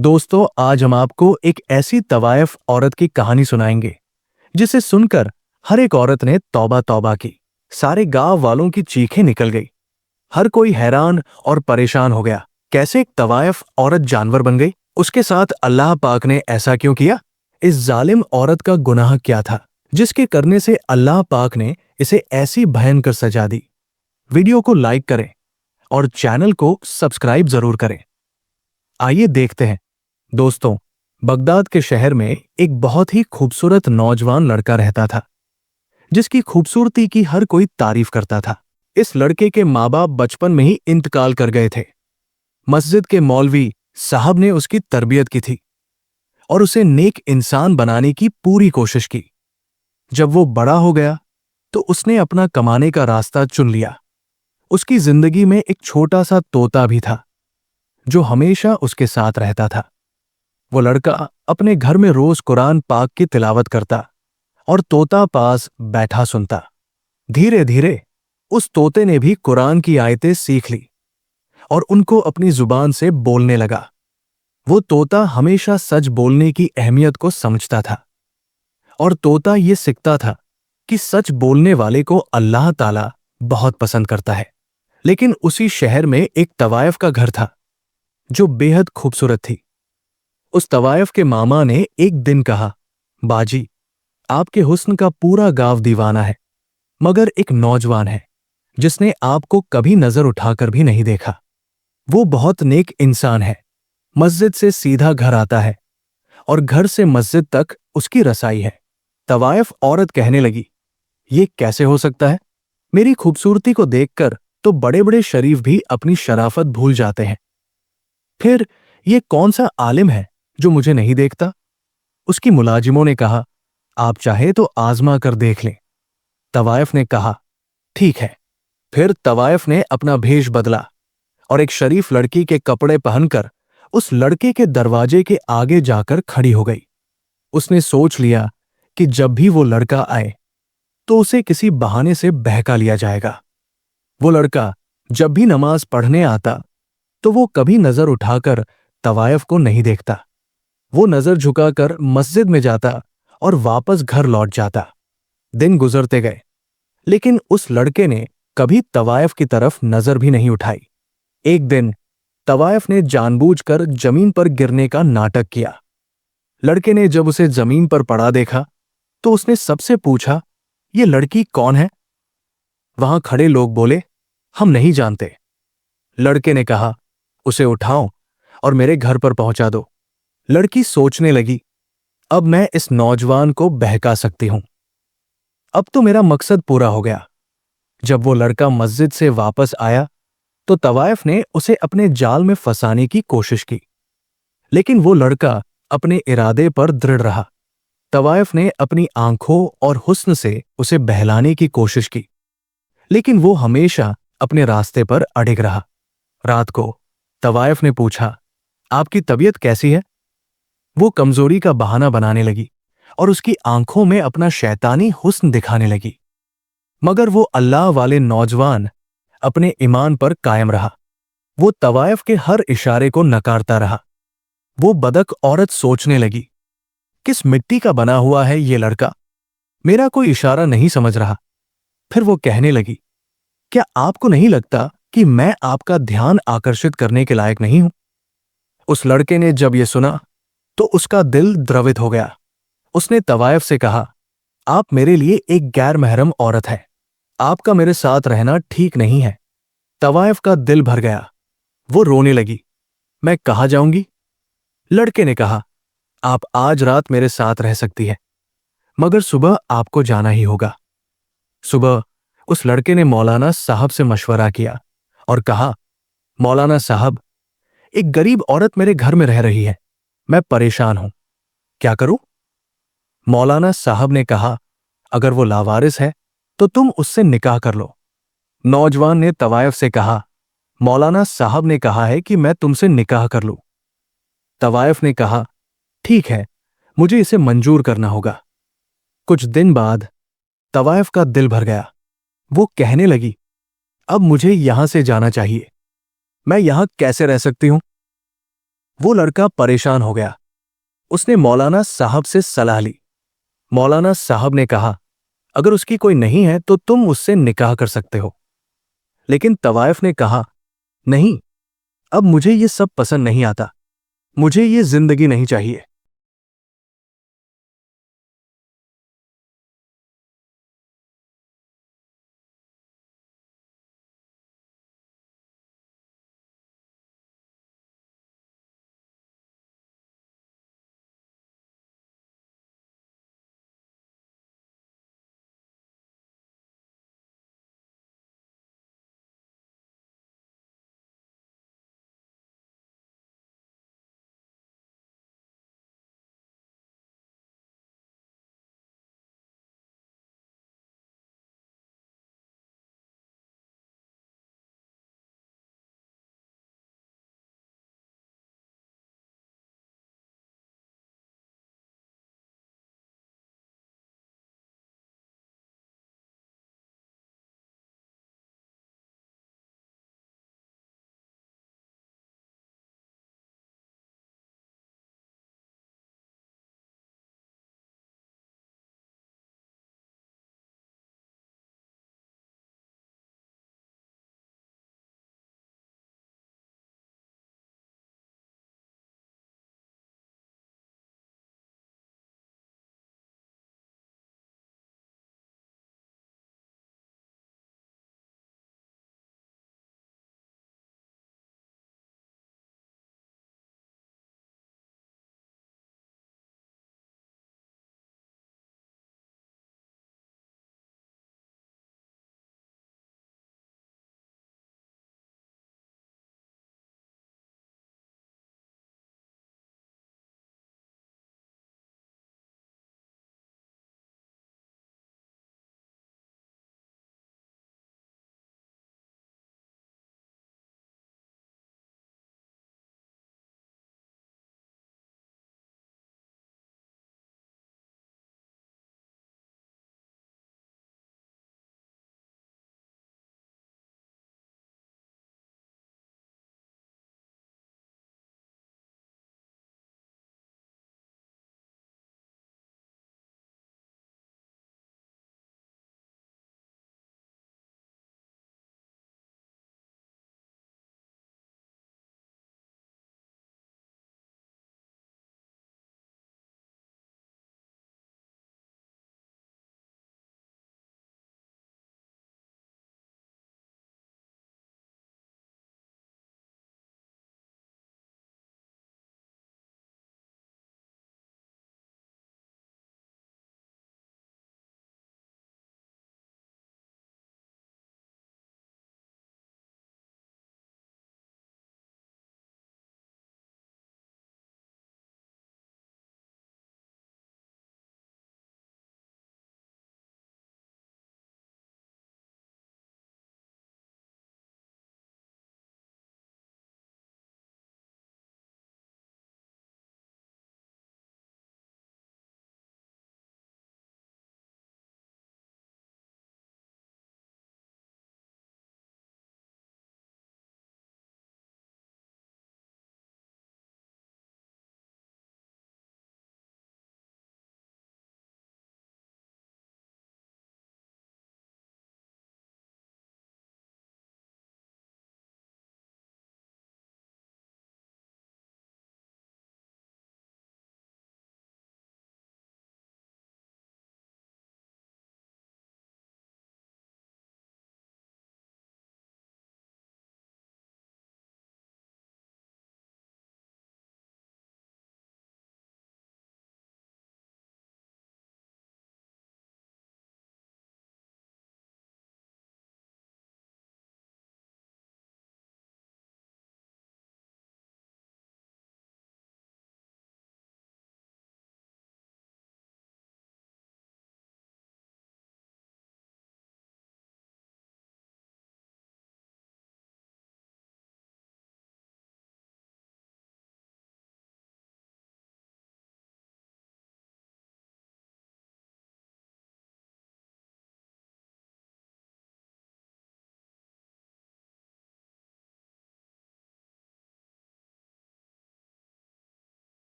दोस्तों, आज हम आपको एक ऐसी तवायफ औरत की कहानी सुनाएंगे जिसे सुनकर हर एक औरत ने तौबा तौबा की। सारे गांव वालों की चीखें निकल गई। हर कोई हैरान और परेशान हो गया। कैसे एक तवायफ औरत जानवर बन गई? उसके साथ अल्लाह पाक ने ऐसा क्यों किया? इस जालिम औरत का गुनाह क्या था जिसके करने से अल्लाह पाक ने इसे ऐसी भयंकर सजा दी? वीडियो को लाइक करें और चैनल को सब्सक्राइब जरूर करें। आइए देखते हैं। दोस्तों, बगदाद के शहर में एक बहुत ही खूबसूरत नौजवान लड़का रहता था जिसकी खूबसूरती की हर कोई तारीफ करता था। इस लड़के के माँ बाप बचपन में ही इंतकाल कर गए थे। मस्जिद के मौलवी साहब ने उसकी तरबियत की थी और उसे नेक इंसान बनाने की पूरी कोशिश की। जब वो बड़ा हो गया तो उसने अपना कमाने का रास्ता चुन लिया। उसकी जिंदगी में एक छोटा सा तोता भी था जो हमेशा उसके साथ रहता था। वो लड़का अपने घर में रोज कुरान पाक की तिलावत करता और तोता पास बैठा सुनता। धीरे धीरे उस तोते ने भी कुरान की आयतें सीख ली और उनको अपनी जुबान से बोलने लगा। वो तोता हमेशा सच बोलने की अहमियत को समझता था और तोता ये सीखता था कि सच बोलने वाले को अल्लाह ताला बहुत पसंद करता है। लेकिन उसी शहर में एक तवायफ का घर था जो बेहद खूबसूरत थी। उस तवायफ के मामा ने एक दिन कहा, बाजी, आपके हुस्न का पूरा गांव दीवाना है, मगर एक नौजवान है जिसने आपको कभी नजर उठाकर भी नहीं देखा। वो बहुत नेक इंसान है, मस्जिद से सीधा घर आता है और घर से मस्जिद तक उसकी रसाई है। तवायफ औरत कहने लगी, ये कैसे हो सकता है? मेरी खूबसूरती को देखकर तो बड़े बड़े शरीफ भी अपनी शराफत भूल जाते हैं। फिर ये कौन सा आलिम है जो मुझे नहीं देखता? उसकी मुलाजिमों ने कहा, आप चाहे तो आजमा कर देख लें। तवायफ ने कहा, ठीक है। फिर तवायफ ने अपना भेष बदला और एक शरीफ लड़की के कपड़े पहनकर उस लड़के के दरवाजे के आगे जाकर खड़ी हो गई। उसने सोच लिया कि जब भी वो लड़का आए तो उसे किसी बहाने से बहका लिया जाएगा। वो लड़का जब भी नमाज पढ़ने आता तो वो कभी नजर उठाकर तवायफ को नहीं देखता। वो नजर झुकाकर मस्जिद में जाता और वापस घर लौट जाता। दिन गुजरते गए, लेकिन उस लड़के ने कभी तवायफ की तरफ नजर भी नहीं उठाई। एक दिन तवायफ ने जानबूझकर जमीन पर गिरने का नाटक किया। लड़के ने जब उसे जमीन पर पड़ा देखा तो उसने सबसे पूछा, ये लड़की कौन है? वहां खड़े लोग बोले, हम नहीं जानते। लड़के ने कहा, उसे उठाओ और मेरे घर पर पहुंचा दो। लड़की सोचने लगी, अब मैं इस नौजवान को बहका सकती हूं। अब तो मेरा मकसद पूरा हो गया। जब वो लड़का मस्जिद से वापस आया तो तवायफ ने उसे अपने जाल में फंसाने की कोशिश की, लेकिन वो लड़का अपने इरादे पर दृढ़ रहा। तवायफ ने अपनी आंखों और हुस्न से उसे बहलाने की कोशिश की, लेकिन वो हमेशा अपने रास्ते पर अड़िग रहा। रात को तवायफ ने पूछा, आपकी तबीयत कैसी है? वो कमजोरी का बहाना बनाने लगी और उसकी आंखों में अपना शैतानी हुस्न दिखाने लगी। मगर वो अल्लाह वाले नौजवान अपने ईमान पर कायम रहा। वो तवायफ के हर इशारे को नकारता रहा। वो बदक औरत सोचने लगी, किस मिट्टी का बना हुआ है ये लड़का? मेरा कोई इशारा नहीं समझ रहा। फिर वो कहने लगी, क्या आपको नहीं लगता कि मैं आपका ध्यान आकर्षित करने के लायक नहीं हूं? उस लड़के ने जब ये सुना तो उसका दिल द्रवित हो गया। उसने तवायफ से कहा, आप मेरे लिए एक गैर महरम औरत है। आपका मेरे साथ रहना ठीक नहीं है। तवायफ का दिल भर गया। वो रोने लगी, मैं कहाँ जाऊंगी? लड़के ने कहा, आप आज रात मेरे साथ रह सकती है, मगर सुबह आपको जाना ही होगा। सुबह उस लड़के ने मौलाना साहब से मशवरा किया और कहा, मौलाना साहब, एक गरीब औरत मेरे घर में रह रही है। मैं परेशान हूं, क्या करूं? मौलाना साहब ने कहा, अगर वो लावारिस है तो तुम उससे निकाह कर लो। नौजवान ने तवायफ से कहा, मौलाना साहब ने कहा है कि मैं तुमसे निकाह कर लूं। तवायफ ने कहा, ठीक है, मुझे इसे मंजूर करना होगा। कुछ दिन बाद तवायफ का दिल भर गया। वो कहने लगी, अब मुझे यहां से जाना चाहिए। मैं यहां कैसे रह सकती हूं? वो लड़का परेशान हो गया। उसने मौलाना साहब से सलाह ली। मौलाना साहब ने कहा, अगर उसकी कोई नहीं है तो तुम उससे निकाह कर सकते हो। लेकिन तवायफ ने कहा, नहीं, अब मुझे ये सब पसंद नहीं आता, मुझे ये जिंदगी नहीं चाहिए।